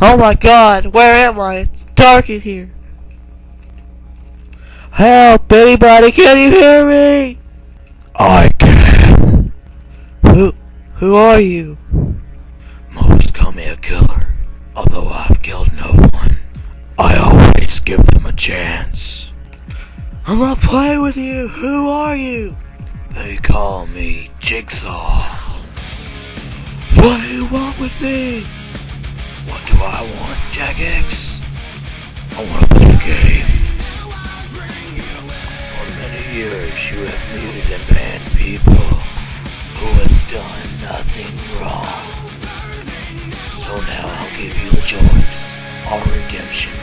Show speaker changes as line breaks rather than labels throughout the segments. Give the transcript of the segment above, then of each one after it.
Oh my god, where am I? It's dark in here. Help, anybody, can you hear me?
I can.
Who are you?
Most call me a killer. Although I've killed no one, I always give them a chance.
I'm not playing with you. Who are you?
They call me Jigsaw.
What do you want with me?
What do I want, Jagex? I want to play a game. For many years you have muted and banned people who have done nothing wrong. So now I'll give you the choice, or redemption,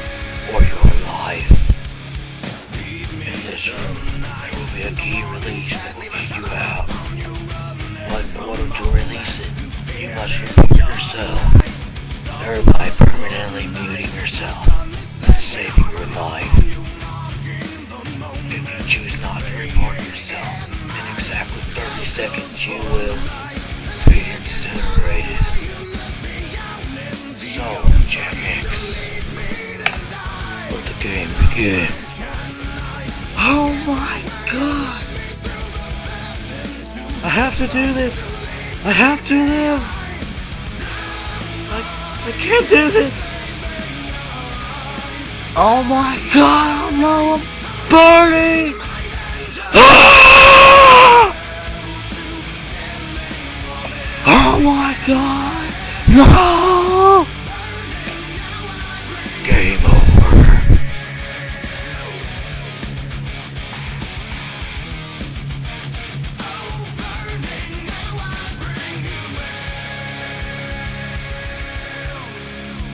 or your life. In this room, there will be a key release that will get you out. But in order to release it, you must remove yourself, thereby permanently muting yourself and saving your life. If you choose not to report yourself, in exactly 30 seconds you will be incinerated. So, Jagex, let the game begin.
Oh my god! I have to do this! I have to live! I can't do this! Oh my god, oh no, I'm burning! Ah! Oh my god! No!